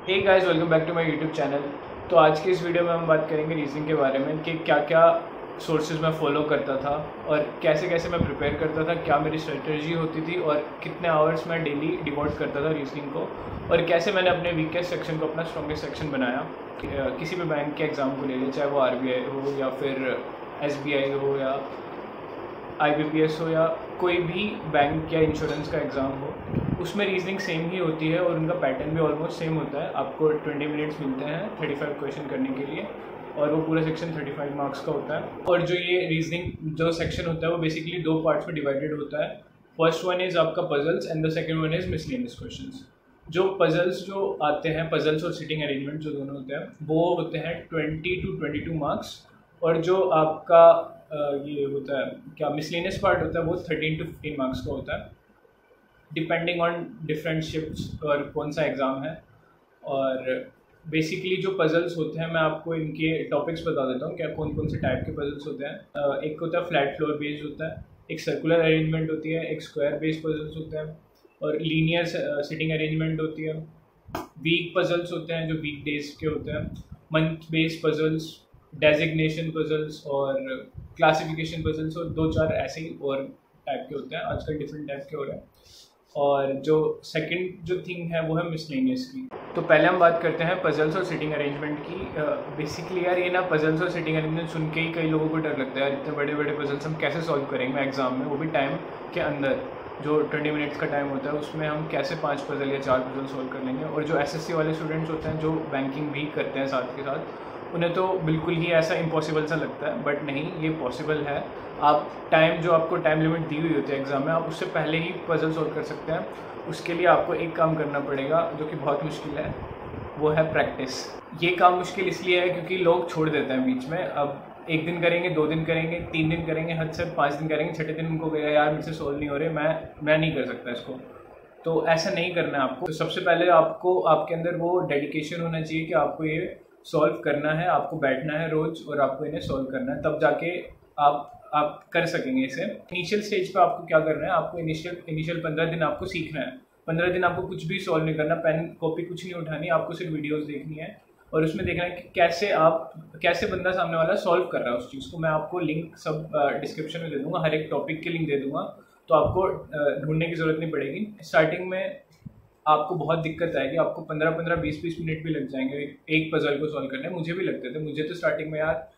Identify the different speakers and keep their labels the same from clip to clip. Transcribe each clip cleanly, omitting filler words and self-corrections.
Speaker 1: Hey guys, welcome back to my YouTube channel. तो आज की इस वीडियो में हम बात करेंगे रीजनिंग के बारे में कि क्या क्या सोर्सेज मैं फॉलो करता था और कैसे कैसे मैं प्रिपेयर करता था, क्या मेरी स्ट्रेटजी होती थी और कितने आवर्स मैं डेली डिवोट करता था रीजनिंग को, और कैसे मैंने अपने वीकेस्ट सेक्शन को अपना स्ट्रॉन्गेस्ट सेक्शन बनाया। किसी भी बैंक के एग्ज़ाम को ले लें, चाहे वो RBI हो या फिर SBI हो या IBPS हो या कोई भी बैंक या इंश्योरेंस का एग्ज़ाम हो, उसमें रीजनिंग सेम ही होती है और उनका पैटर्न भी ऑलमोस्ट सेम होता है। आपको 20 मिनट्स मिलते हैं 35 क्वेश्चन करने के लिए और वो पूरा सेक्शन 35 मार्क्स का होता है। और जो ये रीजनिंग जो सेक्शन होता है वो बेसिकली दो पार्ट्स में डिवाइडेड होता है। फर्स्ट वन इज़ आपका puzzles and the second one is miscellaneous questions. जो पजल्स जो आते हैं, पजल्स और सिटिंग अरेंजमेंट जो दोनों होते हैं, वो होते हैं 20 to 22 मार्क्स। और जो आपका ये होता है क्या मिसलेनियस पार्ट होता है वो 13 to 15 मार्क्स का होता है, डिपेंडिंग ऑन डिफरेंट शिफ्ट्स और कौन सा एग्ज़ाम है। और बेसिकली जो पजल्स होते हैं, मैं आपको इनके टॉपिक्स बता देता हूँ क्या कौन कौन से टाइप के पजल्स होते हैं। एक होता है फ्लैट फ्लोर बेस्ड होता है, एक सर्कुलर अरेंजमेंट होती है, एक स्क्वायर बेस्ड पजल्स होते हैं और लीनियर सिटिंग अरेंजमेंट होती है। वीक पजल्स होते हैं जो वीक डेज के होते हैं, month based puzzles, designation puzzles और क्लासिफिकेशन पजल्स, और दो चार ऐसे ही और टाइप के होते हैं। आजकल डिफरेंट टाइप के हो रहे हैं। और जो सेकंड जो थिंग है वो है मिसलेनियस की। तो पहले हम बात करते हैं पजल्स और सिटिंग अरेंजमेंट की। बेसिकली यार ये ना पजल्स और सिटिंग अरेंजमेंट सुन के ही कई लोगों को डर लगता है, यार इतने बड़े बड़े पजल्स हम कैसे सॉल्व करेंगे एग्जाम में, वो भी टाइम के अंदर। जो 20 मिनट्स का टाइम होता है उसमें हम कैसे 5 पजल या 4 पजल सॉल्व कर लेंगे। और जो SSC वाले स्टूडेंट्स होते हैं जो बैंकिंग भी करते हैं साथ के साथ, उन्हें तो बिल्कुल ही ऐसा इम्पॉसिबल सा लगता है, बट नहीं, ये पॉसिबल है। आप टाइम जो आपको टाइम लिमिट दी हुई होती है एग्ज़ाम में, आप उससे पहले ही पजल सॉल्व कर सकते हैं। उसके लिए आपको एक काम करना पड़ेगा जो कि बहुत मुश्किल है, वो है प्रैक्टिस। ये काम मुश्किल इसलिए है क्योंकि लोग छोड़ देते हैं बीच में। अब 1 दिन करेंगे, 2 दिन करेंगे, 3 दिन करेंगे, हद से 5 दिन करेंगे, छठे दिन उनको कहेगा यार मुझसे सॉल्व नहीं हो रहे, मैं नहीं कर सकता इसको। तो ऐसा नहीं करना है आपको। तो सबसे पहले आपको आपके अंदर वो डेडिकेशन होना चाहिए कि आपको ये सॉल्व करना है, आपको बैठना है रोज़ और आपको इन्हें सॉल्व करना है, तब जाके आप कर सकेंगे इसे। इनिशियल स्टेज पे आपको क्या करना है, आपको इनिशियल 15 दिन आपको सीखना है। 15 दिन आपको कुछ भी सॉल्व नहीं करना, पेन कॉपी कुछ नहीं उठानी, आपको सिर्फ वीडियोस देखनी है और उसमें देखना है कि कैसे बंदा सामने वाला सॉल्व कर रहा है उस चीज़ को। मैं आपको लिंक सब डिस्क्रिप्शन में दे दूंगा, हर एक टॉपिक के लिंक दे दूंगा, तो आपको ढूंढने की ज़रूरत नहीं पड़ेगी। स्टार्टिंग में आपको बहुत दिक्कत आएगी, आपको 15-15, 20-20 मिनट भी लग जाएंगे एक पजल को सॉल्व करने। मुझे भी लगते थे, मुझे तो स्टार्टिंग में यार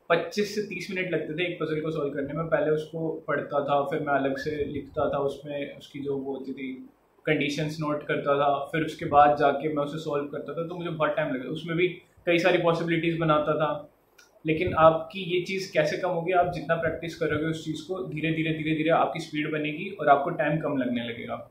Speaker 1: 25 से 30 मिनट लगते थे एक पजल को सॉल्व करने में। पहले उसको पढ़ता था, फिर मैं अलग से लिखता था, उसमें उसकी जो वो होती थी कंडीशंस नोट करता था, फिर उसके बाद जाके मैं उसे सॉल्व करता था। तो मुझे बहुत टाइम लगा, उसमें भी कई सारी पॉसिबिलिटीज़ बनाता था। लेकिन आपकी ये चीज़ कैसे कम होगी, आप जितना प्रैक्टिस करोगे उस चीज़ को, धीरे धीरे आपकी स्पीड बनेगी और आपको टाइम कम लगने लगेगा।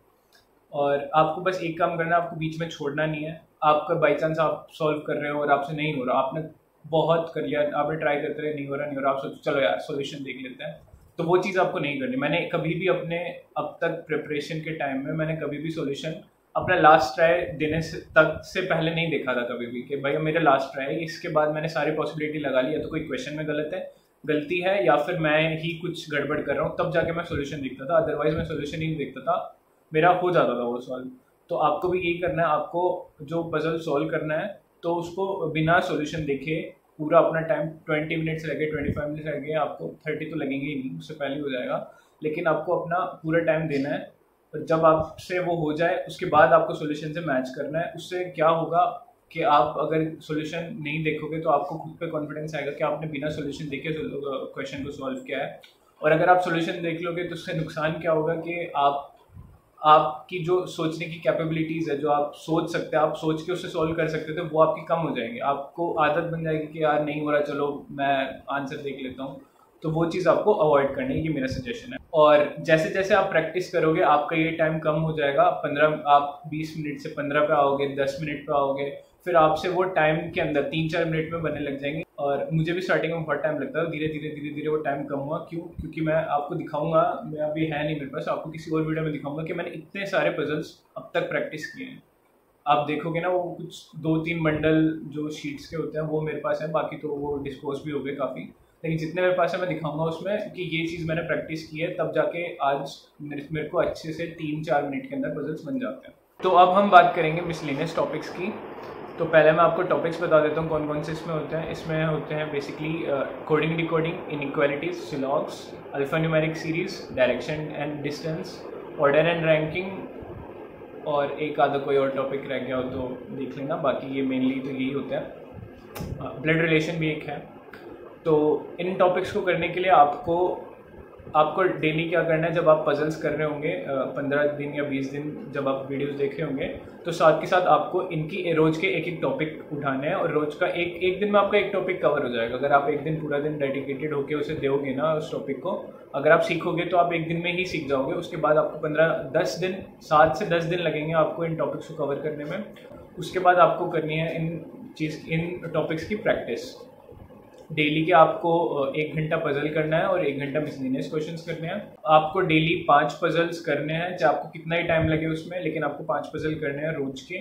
Speaker 1: और आपको बस एक काम करना है, आपको बीच में छोड़ना नहीं है। आपका बाई चांस आप सॉल्व कर रहे हो और आपसे नहीं हो रहा, आपने बहुत कर लिया, आपने ट्राई करते रहे, नहीं हो रहा, आप सोचो चलो यार सॉल्यूशन देख लेते हैं, तो वो चीज़ आपको नहीं करनी। मैंने कभी भी अपने अब तक प्रिपरेशन के टाइम में मैंने कभी भी सॉल्यूशन अपना लास्ट ट्राई देने से पहले नहीं देखा था कभी भी कि भाई मेरा लास्ट ट्राई है, इसके बाद मैंने सारी पॉसिबिलिटी लगा ली, या तो कोई क्वेश्चन में गलती है या फिर मैं ही कुछ गड़बड़ कर रहा हूँ, तब जाके मैं सॉल्यूशन देखता था। अदरवाइज मैं सॉल्यूशन ही नहीं देखता था, मेरा हो जाता था वो सॉल्व। तो आपको भी यही करना है, आपको जो पजल सॉल्व करना है तो उसको बिना सॉल्यूशन देखे पूरा अपना टाइम 20 मिनट्स लगे, 25 मिनट्स लगे, आपको 30 तो लगेंगे ही नहीं, उससे पहले हो जाएगा, लेकिन आपको अपना पूरा टाइम देना है। और जब आपसे वो हो जाए उसके बाद आपको सॉल्यूशन से मैच करना है। उससे क्या होगा कि आप अगर सॉल्यूशन नहीं देखोगे तो आपको खुद पे कॉन्फिडेंस आएगा कि आपने बिना सॉल्यूशन देखे क्वेश्चन को सॉल्व किया है। और अगर आप सॉल्यूशन देख लोगे तो उससे नुकसान क्या होगा कि आपकी जो सोचने की कैपेबिलिटीज़ है, जो आप सोच सकते हैं, आप सोच के उससे सॉल्व कर सकते थे, वो आपकी कम हो जाएगी। आपको आदत बन जाएगी कि यार नहीं हो रहा, चलो मैं आंसर देख लेता हूँ। तो वो चीज़ आपको अवॉइड करनी है, ये मेरा सजेशन है। और जैसे जैसे आप प्रैक्टिस करोगे आपका ये टाइम कम हो जाएगा। 15 आप 20 मिनट से 15 पे आओगे, 10 मिनट पे आओगे, फिर आपसे वो टाइम के अंदर 3-4 मिनट में बनने लग जाएंगे। और मुझे भी स्टार्टिंग में बहुत टाइम लगता है, धीरे धीरे वो टाइम कम हुआ। क्यों? क्योंकि मैं आपको दिखाऊंगा, मैं अभी है नहीं मेरे पास, आपको किसी और वीडियो में दिखाऊंगा कि मैंने इतने सारे पजल्स अब तक प्रैक्टिस किए हैं। आप देखोगे ना, वो कुछ 2-3 बंडल जो शीट्स के होते हैं वो मेरे पास है, बाकी तो वो डिस्पोज भी हो गए काफ़ी, लेकिन जितने मेरे पास है मैं दिखाऊंगा उसमें कि ये चीज़ मैंने प्रैक्टिस की है, तब जाके आज मेरे को अच्छे से 3-4 मिनट के अंदर पजल्स बन जाते हैं। तो अब हम बात करेंगे मिसलेनियस टॉपिक्स की। तो पहले मैं आपको टॉपिक्स बता देता हूँ कौन कौन से इसमें होते हैं। इसमें होते हैं basically coding, decoding, inequalities, syllogisms, alphanumeric series, direction and distance, order and ranking, और एक आधा कोई और टॉपिक रह गया हो तो देख लेना। बाकी ये मेनली तो यही होता है। ब्लड रिलेशन भी एक है। तो इन टॉपिक्स को करने के लिए आपको डेली क्या करना है, जब आप पजल्स कर रहे होंगे 15 दिन या 20 दिन जब आप वीडियोस देख रहे होंगे, तो साथ के साथ आपको इनकी रोज़ के एक एक टॉपिक उठाने हैं, और रोज़ का एक दिन में आपका एक टॉपिक कवर हो जाएगा। अगर आप एक दिन पूरा दिन डेडिकेटेड होकर उसे दोगे ना उस टॉपिक को, अगर आप सीखोगे तो आप एक दिन में ही सीख जाओगे। उसके बाद आपको 7 से 10 दिन लगेंगे आपको इन टॉपिक्स को कवर करने में। उसके बाद आपको करनी है इन टॉपिक्स की प्रैक्टिस। डेली के आपको 1 घंटा पजल करना है और 1 घंटा मिसलेनियस क्वेश्चंस करने हैं। आपको डेली 5 पजल्स करने हैं, चाहे आपको कितना ही टाइम लगे उसमें, लेकिन आपको 5 पजल करने हैं रोज के।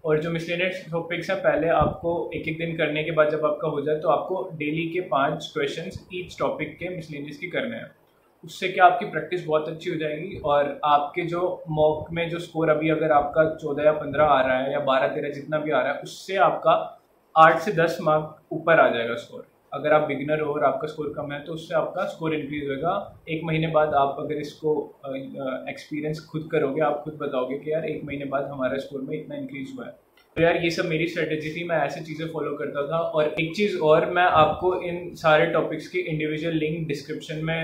Speaker 1: और जो मिसलेनियस टॉपिक्स हैं, पहले आपको एक दिन करने के बाद जब आपका हो जाए तो आपको डेली के 5 क्वेश्चंस ईच टॉपिक के मिसलेनियस के करने हैं। उससे क्या आपकी प्रैक्टिस बहुत अच्छी हो जाएगी, और आपके जो मॉक में जो स्कोर अभी अगर आपका 14 या 15 आ रहा है या 12-13 जितना भी आ रहा है, उससे आपका 8 से 10 मार्क ऊपर आ जाएगा स्कोर। अगर आप बिगिनर हो और आपका स्कोर कम है तो उससे आपका स्कोर इंक्रीज होगा। 1 महीने बाद आप अगर इसको एक्सपीरियंस खुद करोगे, आप खुद बताओगे कि यार 1 महीने बाद हमारा स्कोर में इतना इंक्रीज हुआ है। तो यार ये सब मेरी स्ट्रेटेजी थी, मैं ऐसी चीज़ें फॉलो करता था। और एक चीज़ और, मैं आपको इन सारे टॉपिक्स की इंडिविजुअल लिंक डिस्क्रिप्शन में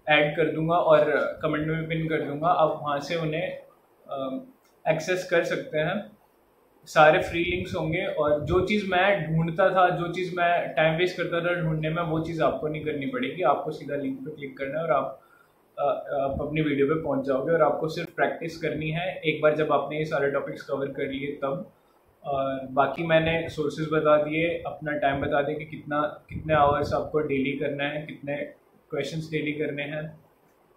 Speaker 1: ऐड कर दूंगा और कमेंट में भी पिन कर दूंगा। आप वहाँ से उन्हें एक्सेस कर सकते हैं। सारे फ्री लिंक्स होंगे, और जो चीज़ मैं ढूंढता था, जो चीज़ मैं टाइम वेस्ट करता था ढूंढने में, वो चीज़ आपको नहीं करनी पड़ेगी। आपको सीधा लिंक पे क्लिक करना है और आप अपनी वीडियो पे पहुंच जाओगे। और आपको सिर्फ प्रैक्टिस करनी है एक बार जब आपने ये सारे टॉपिक्स कवर कर लिए तब। और बाकी मैंने सोर्सेज बता दिए, अपना टाइम बता दिया कि कितने आवर्स आपको डेली करना है, कितने क्वेश्चंस डेली करने हैं,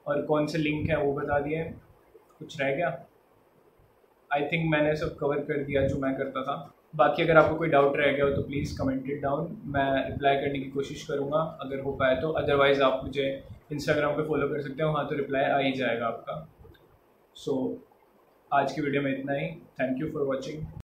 Speaker 1: और कौन से लिंक है वो बता दिए। कुछ रह गया? आई थिंक मैंने सब कवर कर दिया जो मैं करता था। बाकी अगर आपको कोई डाउट रह गया हो तो प्लीज़ कमेंट इट डाउन, मैं रिप्लाई करने की कोशिश करूँगा अगर हो पाए तो। अदरवाइज़ आप मुझे इंस्टाग्राम पे फॉलो कर सकते हो, वहाँ तो रिप्लाई आ ही जाएगा आपका। सो आज की वीडियो में इतना ही। Thank you for watching.